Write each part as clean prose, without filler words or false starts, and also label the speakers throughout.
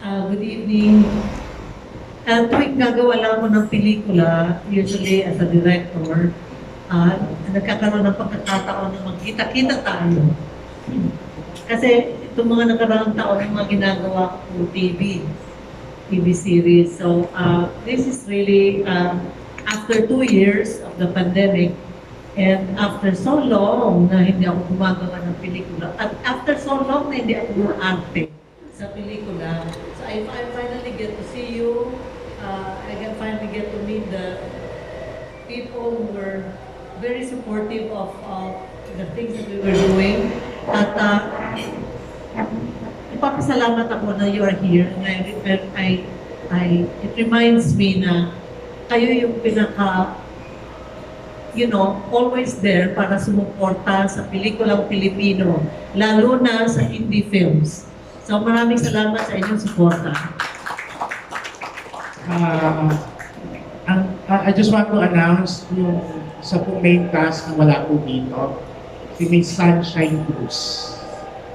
Speaker 1: Good evening. Tuwing gagawa lang ako ng pelikula, usually as a director, nagkakaroon ng pagkakataon na magkita-kita tayo. Kasi itong mga nakaraang taon, yung mga ginagawa ko TV series. So, this is really, after 2 years of the pandemic, and after so long na hindi ako gumagawa ng pelikula, at after so long na hindi ako arte sa pelikula, so I finally get to see you, I can finally get to meet the people who were very supportive of the things that we were doing. At ipapasalamat ako na you are here. And it reminds me na kayo yung pinaka, always there para sumuporta sa pelikulang Pilipino, lalo na sa indie films. So maraming salamat sa inyong suporta.
Speaker 2: I just want to announce yung sa main cast na wala po dito, si Miss Sunshine Cruz.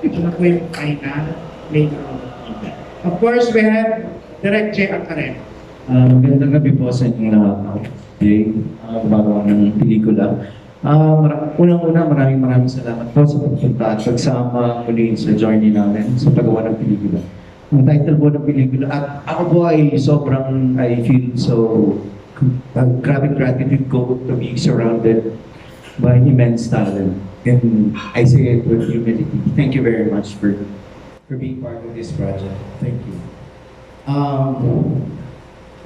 Speaker 2: Ito na po yung final main role. Of course, we have Direct J. Acaren.
Speaker 3: Magandang gabi po sa inyong lahat. Gumagawa ng pelikula. Unang-una, maraming salamat po sa pagpunta at pagsama muli sa journey namin sa paggawa ng pelikula. Ang title po ng pelikula, at ako po ay I feel so grabe gratitude ko to be surrounded by immense talent. And I say it with humility. Thank you very much for being part of this project. Thank you.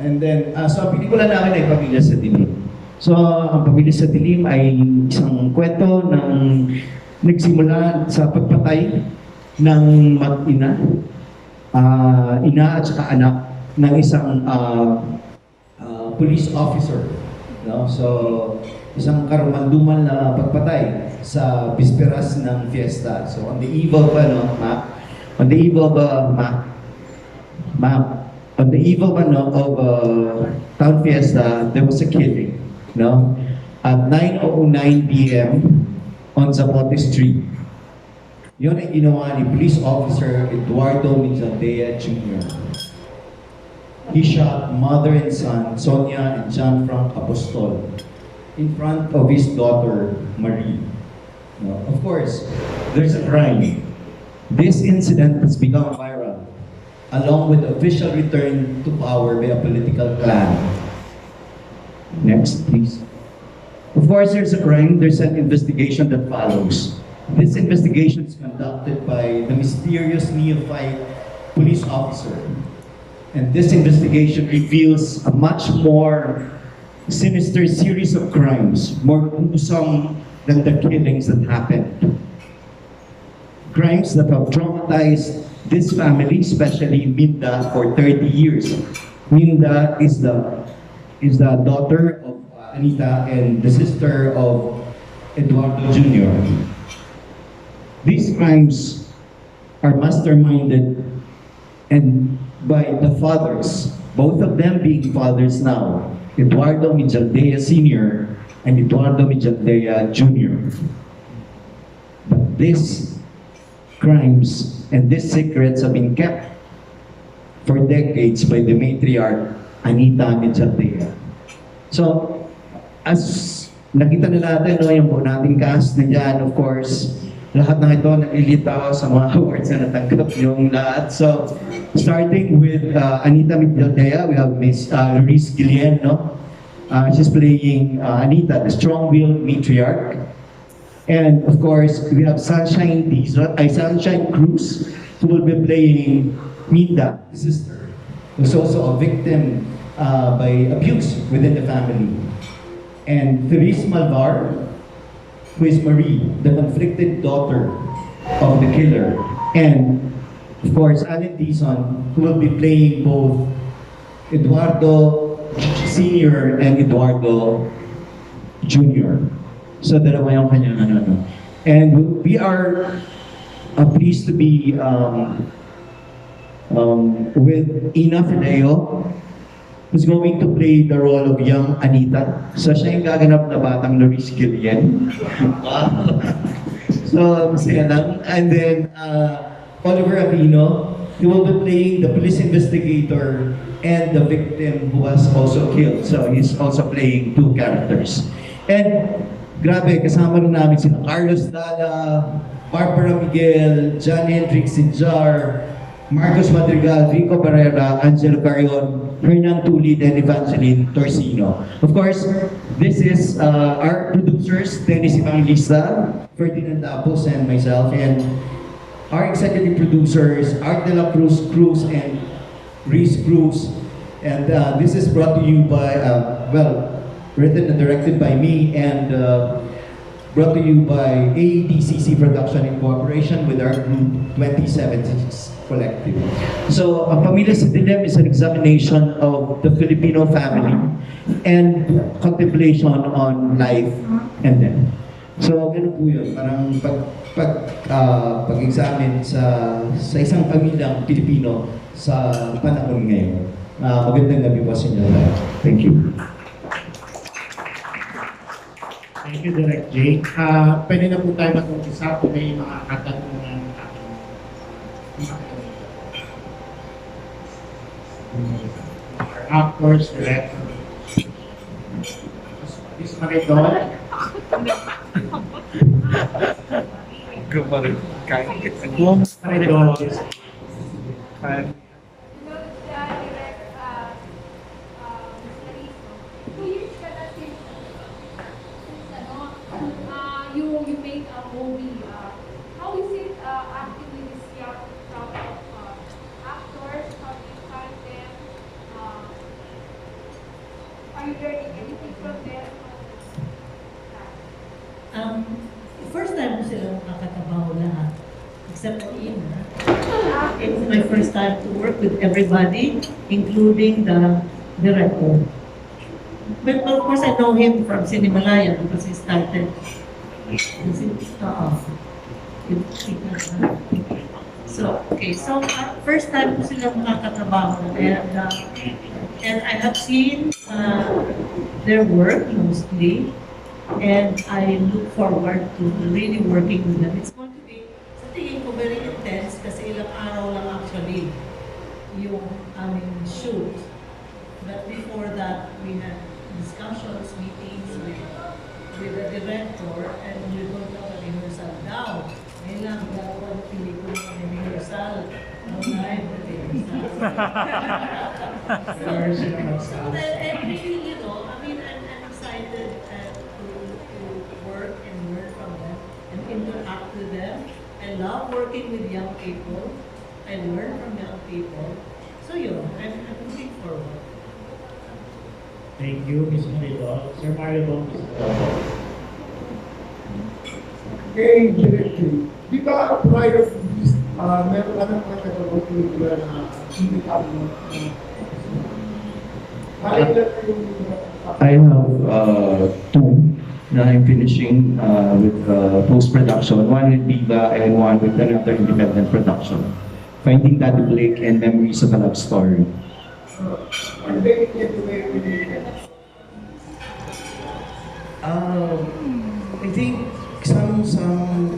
Speaker 3: And then, so ang pelikula namin ay Pamilya sa Dilim. So, ang Pamilya sa Dilim ay isang kwento ng nagsimula sa pagpatay ng mag-ina, ina at saka anak ng isang police officer. No? So, isang karumaldumal na pagpatay sa bisperas ng fiesta. So, on the eve of, on the eve of town fiesta, there was a killing. No? At 9:09 p.m. on Zapote Street. Yun ay ginawa ni Police Officer Eduardo Mizaldea Jr. He shot mother and son, Sonia and John Frank Apostol, in front of his daughter, Marie. No? Of course, there's a crime. This incident has become viral, along with the official return to power by a political clan. Next, please. Of course, there's a crime, there's an investigation that follows. This investigation is conducted by the mysterious neophyte police officer. And this investigation reveals a much more sinister series of crimes, more gruesome than the killings that happened. Crimes that have traumatized this family, especially Minda, for 30 years. Minda is the daughter of Anita and the sister of Eduardo Jr. These crimes are masterminded and by the fathers, both of them being fathers now, Eduardo Mizaldea Sr. and Eduardo Mizaldea Jr. But these crimes and these secrets have been kept for decades by the matriarch, Anita Mizaldea. So, as nakita na natin, yung po nating cast na dyan, of course, lahat ng ito naglilitaw sa mga awards na natanggap yung lahat. So, starting with Anita Mizaldea, we have Miss Therese Guillen, no? She's playing Anita, the strong-willed matriarch. And of course, we have Sunshine Cruz, who will be playing Minda, the sister, who's also a victim by abuse within the family. And Therese Malvar, who is Marie, the conflicted daughter of the killer. And of course, Alan Dizon, who will be playing both Eduardo Sr. and Eduardo Jr. So dalawa yung kanyang ano. And we are pleased to be with Ina Fideo, who's going to play the role of young Anita. So siya yung gaganap na batang Therese Guillen. So masaya lang. And then Oliver Aquino, He will be playing the police investigator and the victim who was also killed. So he's also playing two characters. And grabe, kasama rin namin sila Carlos Dala, Barbara Miguel, John Hendrik Sidjar, Marcos Madrigal, Rico Barrera, Angelo Carrion, Hernan Tulid, and Evangeline Torsino. Of course, this is our producers, Dennis Evangelista, Ferdinand Apos, and myself, and our executive producers, Art de la Cruz, and Reese Cruz. And this is brought to you by, written and directed by me, and brought to you by AEDCC Production in cooperation with our group 2076 Collective. So, ang Pamilya sa Dilim is an examination of the Filipino family and contemplation on life and death. So, ganun po yun. Parang pag-examine sa isang pamilyang Pilipino sa panahon ngayon. Magandang gabi po sa inyo. Thank you.
Speaker 2: Thank you, Direct Jay. Pwede na po tayo mag-umpisa kung may mga katanungan our actors, directors. Miss Maridol. Maridol is
Speaker 4: you make a movie. How is it acting with this young crowd of actors? How do you find them? Are you learning anything from them?
Speaker 1: First time ko sila makakatrabaho lahat, except Ina. It's my first time to work with everybody, including the director. But of course, I know him from Cinemalaya because he started. So, okay. So, first time ko sila makakatrabaho, and I have seen their work mostly, and I look forward to really working with them. It's going to be, sa tingin ko, very intense kasi ilang araw lang actually yung aming shoot. But before that, we had discussions, meetings with the director, and we're going to have a rehearsal now. Ngayon lang, dalawang pelikula kami rehearsal. Online rehearsal. And really, you know, I mean, I'm excited to work and learn from them and interact with them. I love working with young people. I learn from young people. So yun, I'm looking forward.
Speaker 2: thank you, Miss Maridol. Sir Mario,
Speaker 5: Okay, directly. Di ba prior to this, meron ka ng mga pelikula na hindi kami
Speaker 3: I have two na I'm finishing with post-production. One with Viva and one with another independent production. Finding Daddy Blake and Memories of a Love Story.
Speaker 5: and then get away with it.
Speaker 3: I think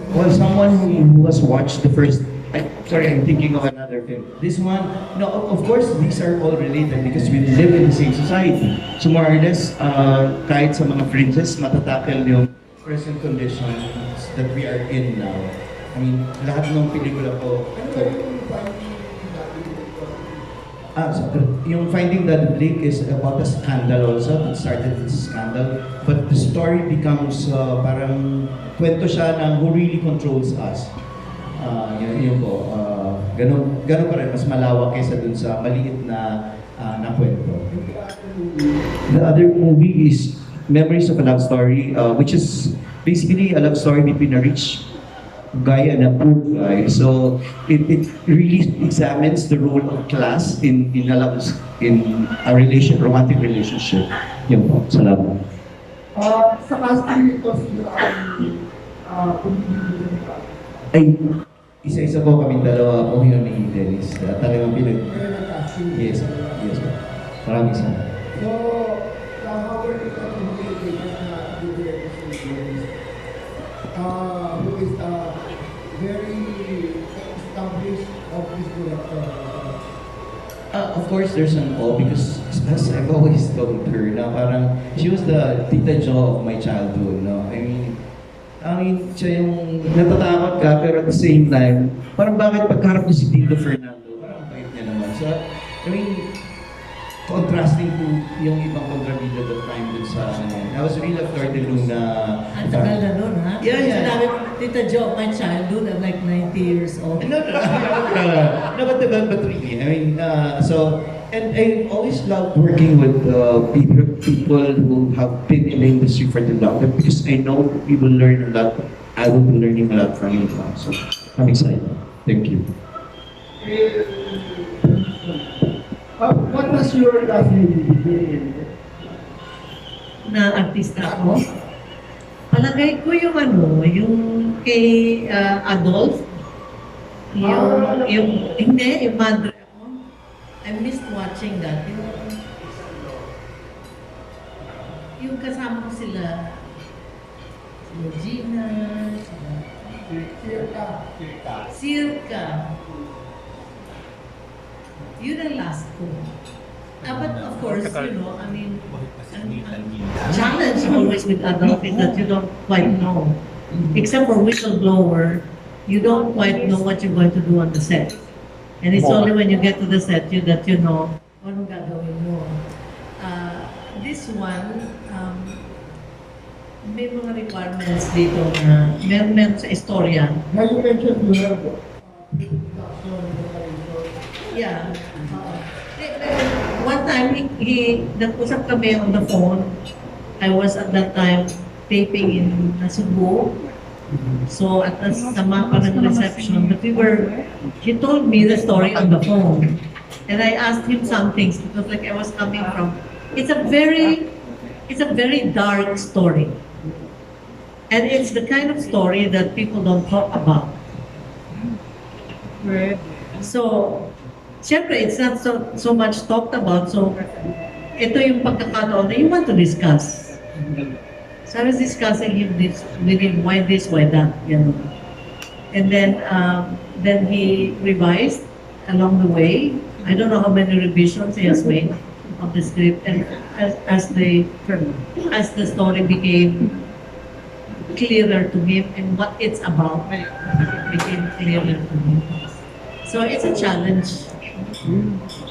Speaker 3: someone who has watched the first. I'm thinking of another film. This one, no, of course, these are all related because we live in the same society. So more or less, kahit sa mga fringes, matatakel yung present conditions that we are in now. I mean, lahat ng pelikula ko. Yung Finding Daddy Blake is about a scandal also. It started with a scandal. But the story becomes parang kwento siya ng who really controls us. Yun po. Ganun pa rin. Mas malawak kaysa dun sa maliit na kwento. The other movie is Memories of a Love Story, which is basically a love story between a rich guy and a poor guy. So it really examines the role of class in a romantic relationship. Yun po. Salamat.
Speaker 5: Sa casting ito, sino ang pumibigyan ka?
Speaker 3: Ay, isa-isa po kami dalawa po yun ni Dennis. Talagang
Speaker 5: Meron ang casting.
Speaker 3: Yes po. Maraming salamat.
Speaker 5: So, how were you communicating na the director who is very established of this director?
Speaker 3: Of course, there's an awe because as I've always told her na parang she was the Tita Jo of my childhood, no? I mean, siya yung natatakot ka pero at the same time, parang bakit pagkarap niya si Tito Fernando, parang bait niya naman. So, I mean, contrasting to yung ibang kontrabida that time dun sa I was really flirted nung na...
Speaker 1: Ang tagal na nun, ha?
Speaker 3: Yeah, yeah.
Speaker 1: Sinabi ko, Tita Jo, my childhood, I'm like 90 years old.
Speaker 3: No, but really, I mean, and I always loved working with people who have been in the industry for too long because I know we will learn a lot. I will be learning a lot from you now. So I'm excited. Thank you.
Speaker 5: What was your last name?
Speaker 1: Na artista ako. Palagay ko yung yung kay Adolf. Yung madre ako. I missed watching that. Yung kasama ko sila Gina, Circa. Yun ang last ko. But of course, I mean, challenge always with adult is that you don't quite know. Except for whistleblower, you don't quite know what you're going to do on the set. And it's only when you get to the set that you know, anong gagawin mo. This one, may mga requirements dito na meron sa istorya.
Speaker 5: Now you mentioned you have production.
Speaker 1: Yeah. One time, nag-usap kami on the phone. I was at that time taping in Cebu. So at the sama pa ng reception, but he told me the story on the phone. And I asked him some things because like I was coming from, it's a very dark story. And it's the kind of story that people don't talk about. So, siyempre, it's not so much talked about. So, ito yung pagkakataon na you want to discuss. So I was discussing with him, why this, why that, And then he revised along the way. I don't know how many revisions he has made of the script. And as the story became clearer to him and what it's about became clearer to him. So it's a challenge.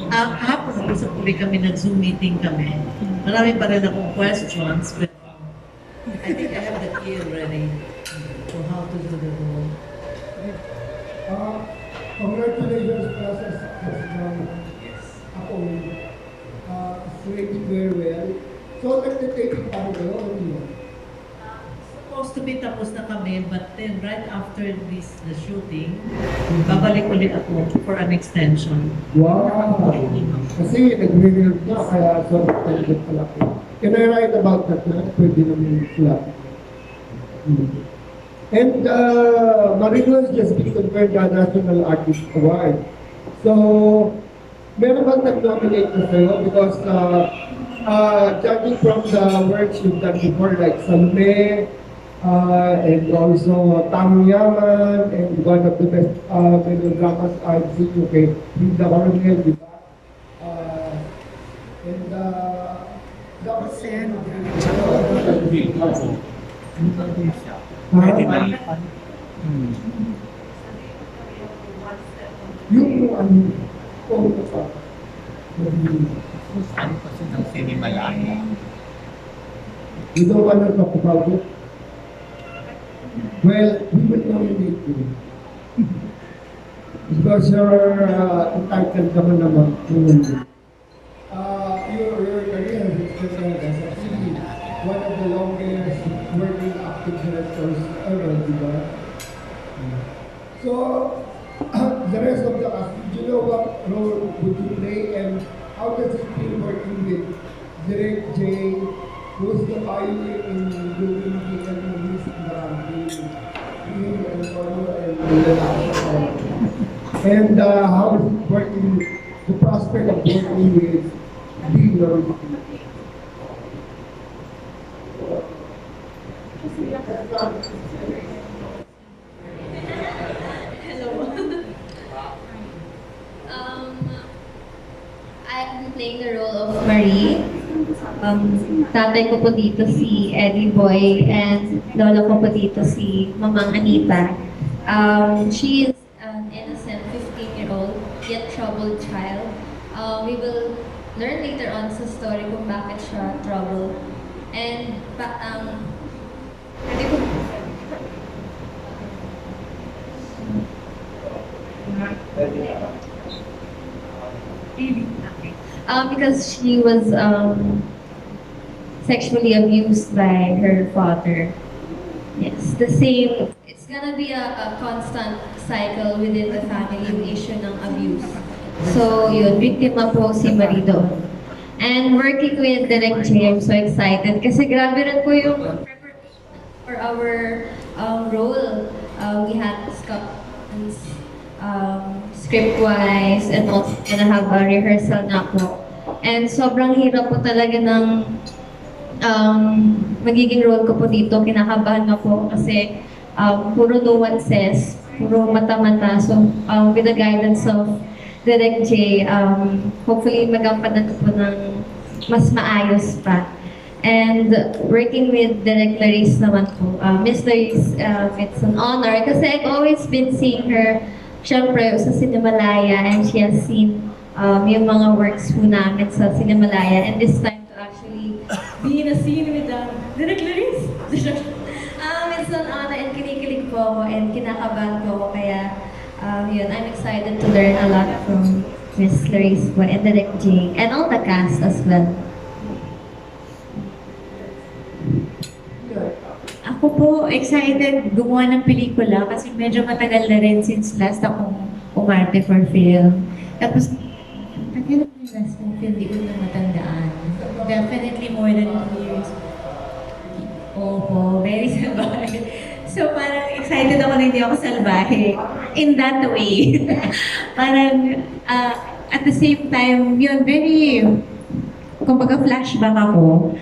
Speaker 1: Hapon, nag-usap ulit kami, nag-Zoom meeting kami. Marami pa rin akong questions, but I think I have the key already to how to do the role.
Speaker 5: Congratulations process ako. It's rated very well. So, nag-taping pa kayo o hindi?
Speaker 1: Supposed to be tapos na kami, but then right after the shooting, babalik ulit ako for an extension.
Speaker 5: Wow! Kasi nag-reveal na, kaya sobrang talikot pala ko. Can I write about that na? Pwede naman sila. And Marino has just been conferred the National Artist Award. So, meron bang nag-nominate na sa'yo? Because judging from the works you've done before, like Salome, and also Yaman, and one of the best melodramas I've seen, okay, Linda Coronel, di ba? And dapat yung ano pa?
Speaker 6: Saan kasi ng sinimalaya?
Speaker 5: You don't want to talk about it? Well, we will nominate you. Because you're entitled ka man naman. Your career has extended as actually one of the longest working acting directors ever, di ba? So, the rest of the cast, did you know what role would you play and how does it feel working with Direct J, who's the pioneer in doing GUILLEN movies in the and Solo and and how is it working, the prospect of working with GUILLEN?
Speaker 7: story. Tatay ko po dito si Eddie Boy and lola ko po dito si Mamang Anita. She is an innocent 15-year-old yet troubled child. We will learn later on sa story kung bakit siya troubled. And pwede ko because she was sexually abused by her father. Yes, the same. It's gonna be a constant cycle within the family yung issue ng abuse. So, yun, biktima po si Marido. And working with Direct J, I'm so excited kasi grabe rin po yung for our role. We had script-wise and also gonna have a rehearsal na po. And sobrang hirap po talaga ng magiging role ko po dito. Kinakabahan na po kasi puro no one says, puro mata-mata. So with the guidance of Direct J, hopefully magampanan ko po ng mas maayos pa. And working with Direct LAURICE naman po. Miss LAURICE, it's an honor kasi I've always been seeing her syempre sa Cinemalaya and she has seen yung mga works po namin sa Cinemalaya and this time to actually be in a scene with Direct LAURICE. It's an honor and kinikilig po ako and kinakabahan po ako kaya yun, I'm excited to learn a lot from Miss LAURICE po and Direct J and all the cast as well.
Speaker 8: Ako po, excited gumawa ng pelikula kasi medyo matagal na rin since last akong umarte for film. Tapos, tagal na yung last kong film, di ko na matandaan. Definitely more than 2 years. Opo, very salbahe. So parang excited ako na hindi ako salbahe. In that way. Parang, at the same time, yun, very, kumbaga flashback ako.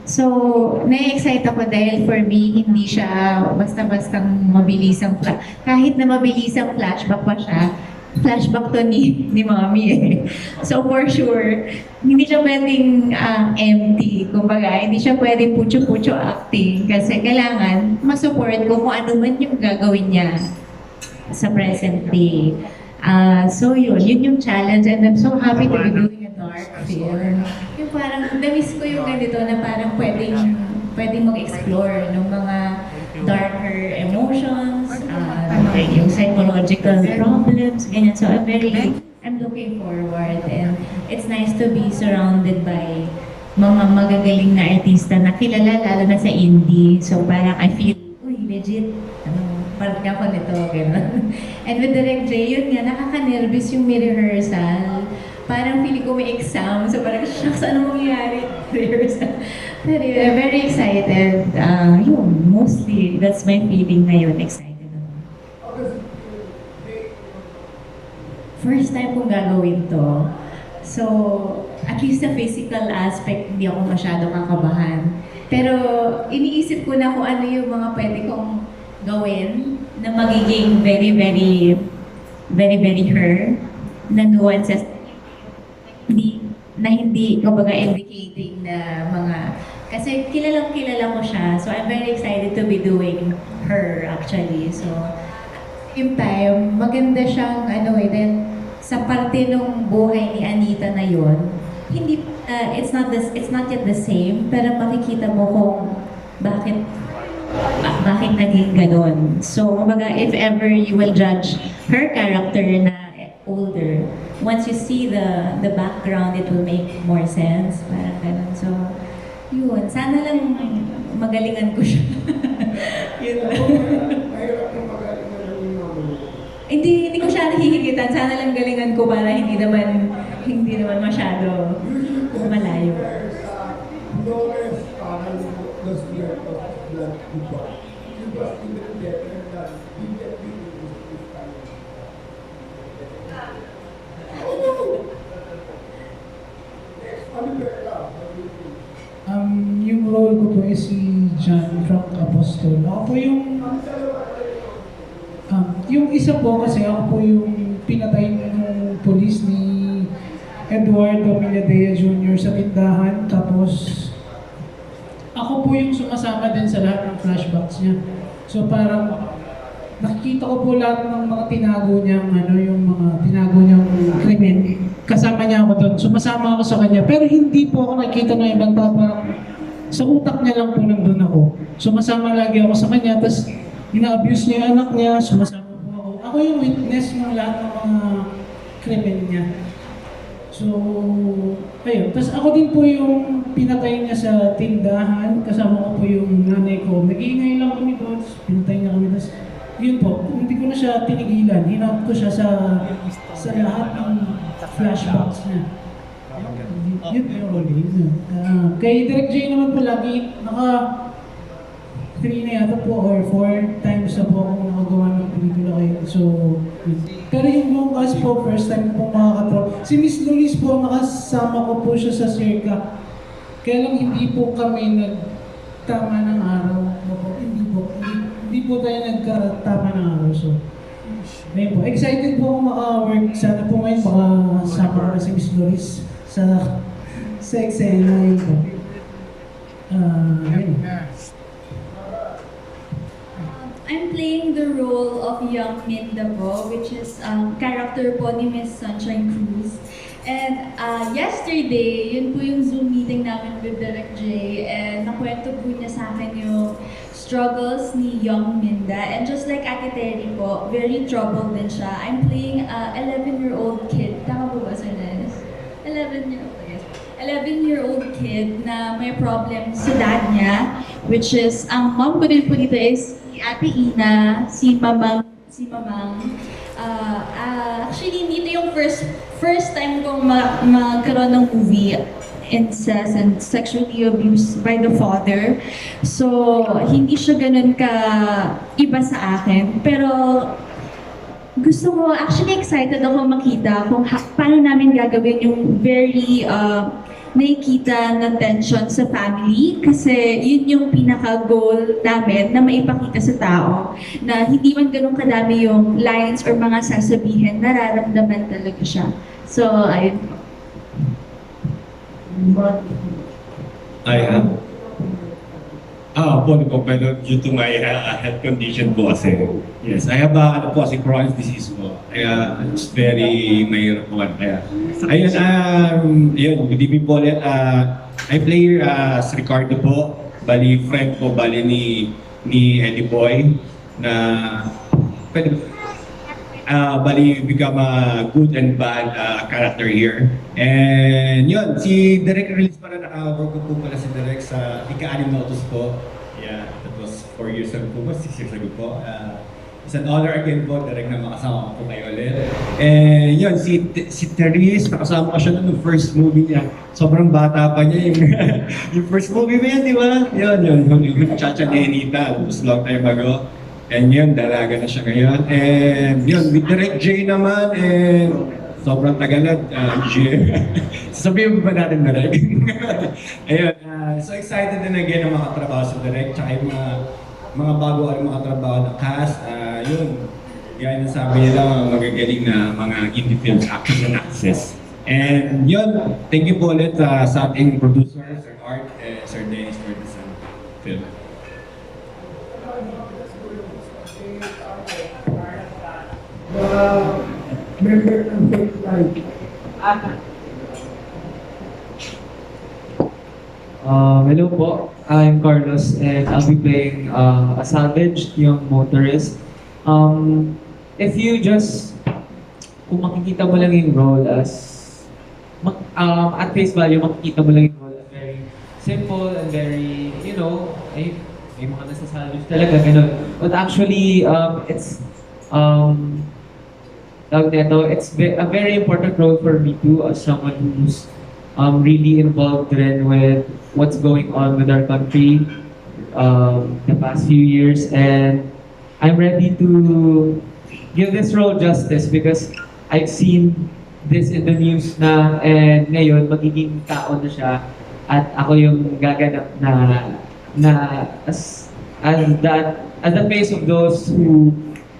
Speaker 8: So, na-excite ako dahil for me, hindi siya basta-bastang mabilisang kahit na mabilisang flashback pa siya, flashback to ni Mommy eh. So for sure, hindi siya pwedeng empty. Kumbaga, hindi siya pwedeng pucho-pucho acting kasi kailangan masupport ko kung ano man yung gagawin niya sa present day. So yun yung challenge and I'm so happy to be doing a dark film. Yung parang, na-miss ko yung ganito na parang pwedeng mag-explore ng mga darker emotions, yung psychological problems, ganyan. So I'm looking forward and it's nice to be surrounded by mga magagaling na artista na kilala lalo na sa indie. So parang I feel, uy, legit, part nga ako nito, gano'n. And with Direct J, yun nga, nakaka-nervous yung may rehearsal. Parang feeling ko may exam, so parang, shucks, ano mangyayari? Rehearsal. Pero very excited. Yun, mostly, that's my feeling ngayon, excited ako. First time kong gagawin to. So, at least sa physical aspect, hindi ako masyado kakabahan. Pero, iniisip ko na kung ano yung mga pwede kong gawin na magiging very her na nuances hindi kumbaga indicating na mga kasi kilala ko siya, so I'm very excited to be doing her actually. So yung time maganda siyang then sa parte ng buhay ni Anita na yon, hindi it's not yet the same, pero makikita mo kung bakit naging ganon. So, kumbaga, if ever you will judge her character na older, once you see the background, it will make more sense. Parang ganon. So, yun. Sana lang magalingan ko siya. Yun lang. Hindi ko siya nahihigitan. Sana lang galingan ko para hindi naman masyado malayo.
Speaker 9: Yung role ko po is si John Frank Apostol. Ako po yung isa po kasi ako po yung pinatay ng police ni Eduardo Milladea Jr. sa tindahan. Tapos, ako po yung sumasama din sa lahat ng flashbacks niya. So parang, nakikita ko po lahat ng mga tinago niyang, yung mga tinago niyang krimen. Kasama niya ako doon. Sumasama ako sa kanya. Pero hindi po ako nakikita ng ibang tao. Parang, sa utak niya lang po nandun ako. Sumasama lagi ako sa kanya. Tapos, ina-abuse niya yung anak niya. Sumasama po ako. Ako yung witness ng lahat ng mga krimen niya. So, ayun. Tapos ako din po yung pinatay niya sa tindahan. Kasama ko po yung nanay ko. Nag-iingay lang kami doon. Pinatay niya kami. Tapos, yun po, hindi ko na siya tinigilan. Hinap ko siya sa lahat ng flashbacks niya. Yun po yung role niya. Kay Direk J naman po lagi, 3 na yata po or 4 times na po akong nakagawa ng pelikula kayo. So, pero yung buong cast po, first time po makakatro. Si Miss Luis po, nakasama ko po siya sa circa. Kaya lang hindi po kami nagtama ng araw. Hindi po tayo nagkatama ng araw. So, ayun po. Excited po ako maka-work. Sana po ngayon makasama ko na si Miss Luis sa eksena. Ayun po. Ayun.
Speaker 10: I'm playing the role of young Minda po, which is character po ni Miss Sunshine Cruz. And yesterday, yun po yung Zoom meeting namin with Direk J, and nakwento po niya sa akin yung struggles ni young Minda. And just like Ate Terry po, very troubled din siya. I'm playing a 11-year-old kid. Tama po ba, Sir Dennis? 11-year-old, yes. 11-year-old kid na may problem sa dad niya, which is, ang mom ko din po dito is Ate Ina, si Mamang. Actually, dito yung first time kong magkaroon ng movie, incest and sexually abused by the father. So, hindi siya ganun ka iba sa akin. Pero, gusto ko, actually excited ako makita kung paano namin gagawin yung very nakikita ng tension sa family, kasi yun yung pinaka-goal namin na maipakita sa tao na hindi man ganun kadami yung lines or mga sasabihin, nararamdaman talaga siya. So, ayun po.
Speaker 11: Pero due to my health condition po kasi, yes, I have chronic disease po. Kaya it's very mahirap po. Kaya, yun, good evening po ulit. I play as Ricardo po, friend po, ni Eddie Boy, na become a good and bad character here. And yun, si Direk release pala, naka-work ko po pala si Direk sa ika-anim na utos po. Yeah, that was 4 years ago po, 6 years ago po. It's an honor again po, Direk, na makasama ko po kayo ulit. And yun, si Therese, nakasama ko siya nung first movie niya. Sobrang bata pa niya yung first movie mo yan, di ba? Yun, yung Chacha Nenita, it was long time ago. And yun, dalaga na siya ngayon. And yun, with Direk J naman, and sobrang tagalad, J. Sasabihin mo ba natin, Direk? Ayun, so excited din again na makatrabaho sa Direk, tsaka yung mga bago mga trabaho ng cast. Yun, gaya na sabi nila, magagaling na mga indie films, actors and actresses. And yun, thank you po ulit sa ating producer, Sir Art, Sir Dennis for this film.
Speaker 5: Member ng Faith Life.
Speaker 12: Hello po, I'm Carlos and I'll be playing a salvaged young motorist. If you just, kung makikita mo lang yung role as, at face value, makikita mo lang yung role as very simple and very, ay, may mga nasa salvage talaga, gano'n. But actually, it's a very important role for me too, as someone who's really involved rin with what's going on with our country the past few years, and I'm ready to give this role justice because I've seen this in the news na, and ngayon magiging tao na siya at ako yung gaganap na as the face of those who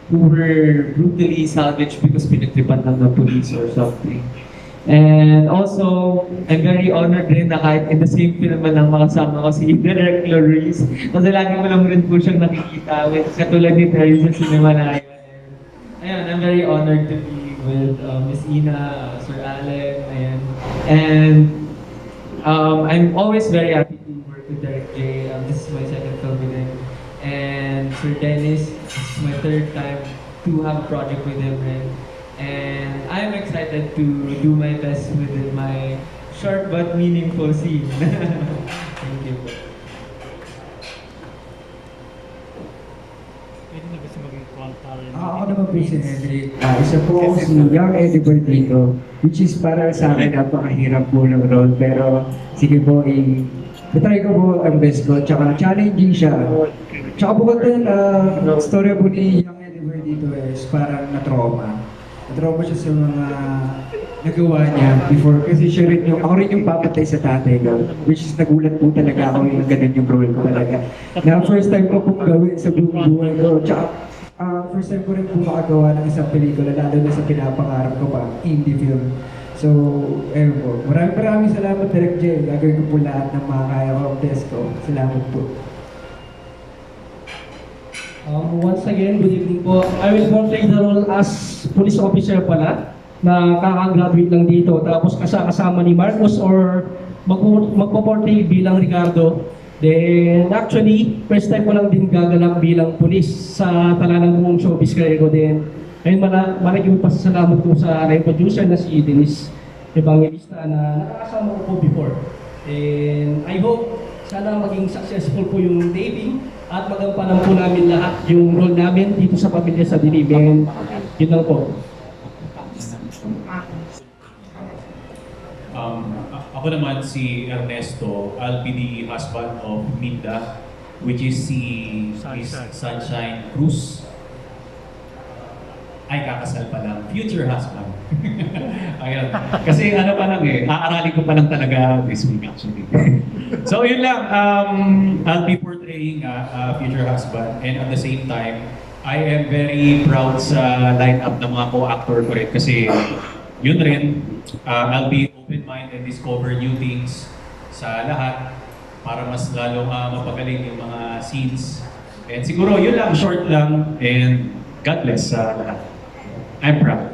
Speaker 12: were brutally salvaged because pinagtripan lang ng police or something. And also, I'm very honored rin na kahit in the same film man lang makasama ko si Direct LAURICE. Kasi lagi ko lang rin po siyang nakikita with katulad ni Therese sa cinema na yun. Ayun, I'm very honored to be with Miss Ina, Sir Allen, ayan. And I'm always very happy to work with Direct J. This is my second film with him. And Sir Dennis, this is my third time to have a project with him. And I'm excited to do my best with my short but meaningful scene. Thank you.
Speaker 13: Ako naman po si Henry. Isa po si Young Editor dito, which is para sa akin napakahirap po ng role. Pero sige po, try ko po ang best ko. Tsaka challenging siya. Tsaka po doon, story po ni Young Editor dito is parang na-trauma. Na-trauma siya sa mga nagawa niya before. Kasi siya rin ako rin yung papatay sa tatay ko. Which is nagulat po talaga ako yung ganun yung role ko talaga. Na first time ko pong gawin sa buong buhay ko. Tsaka first time ko rin po makagawa ng isang pelikula, lalo na sa pinapangarap ko pa, indie film. So, ewan po. Maraming salamat, Direk J. Gagawin ko po lahat ng mga kaya ko ang best ko. Salamat po.
Speaker 14: Once again, good evening po. I will portray the role as police officer pala, na kakagraduate lang dito. Tapos kasama ni Marcos or magpo-portray bilang Ricardo. Then, actually, first time ko lang din gaganap bilang pulis sa talanang buong showbiz career ko din. Ayun, malaking pasasalamat ko sa line producer na si Denise Evangelista na nakakasama ko po before. And I hope sana maging successful po yung taping at magampanan po namin lahat yung role namin dito sa Pamilya sa Dilim. And yun lang po.
Speaker 15: Ako naman si Ernesto, I'll be the husband of Minda, which is si Miss Sunshine Cruz. Ay, kakasal pa lang. Future husband. Ayun. Kasi ano pa lang aaralin ko pa lang talaga this week actually. So yun lang, I'll be portraying a future husband, and at the same time, I am very proud sa lineup ng mga co-actor ko rin kasi yun rin, I'll be open-minded and discover new things sa lahat para mas lalong mapagaling yung mga scenes. And siguro yun lang, short lang, and God bless sa lahat. I'm proud.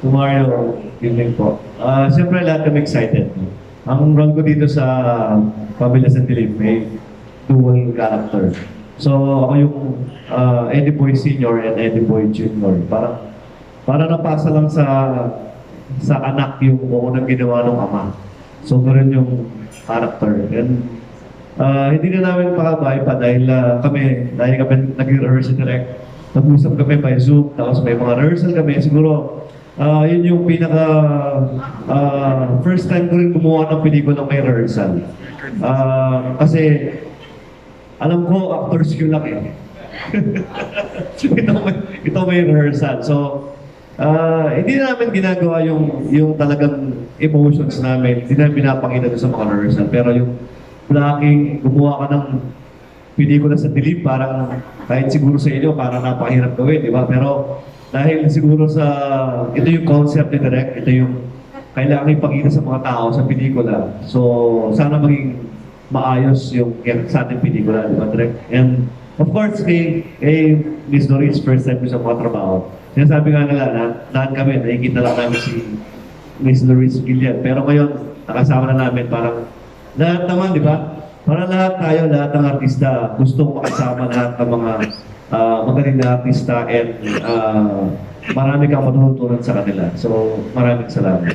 Speaker 3: Tomorrow, evening po. Siyempre lahat kami excited. Ang role ko dito sa Pamilya sa Dilim, may dual character. So ako yung Eddie Boy Senior and Eddie Boy Junior. Para napasa lang sa anak yung unang ginawa ng ama. So ganoon yung character. And hindi na namin pakabay pa dahil kami nag-rehearse direct. Nag-usap kami by Zoom, tapos may mga rehearsal kami. Siguro yun yung pinaka first time ko rin gumawa ng pelikula may rehearsal. Kasi alam ko, actors ko lang ito may rehearsal. So, hindi namin ginagawa yung talagang emotions namin. Hindi namin pinapakita sa mga rehearsal. Pero yung blocking, gumawa ka ng pelikula sa dilim, parang kahit siguro sa inyo, parang napakahirap gawin, di ba? Pero dahil siguro ito yung concept ni Direk, ito yung kailangan ipakita sa mga tao sa pelikula. So, sana maging maayos yung sa ating pelikula, di ba, Direk? And of course, kay Miss Doris, first time ko sa mga trabaho. Sinasabi nga nila, lahat kami, nakikita lang namin si Miss Doris GUILLEN. Pero ngayon, nakasama na namin, parang lahat naman, di ba? Para lahat tayo, lahat ng artista, gustong makasama lahat ng mga magaling na artista, and marami kang matutunan sa kanila. So, maraming salamat.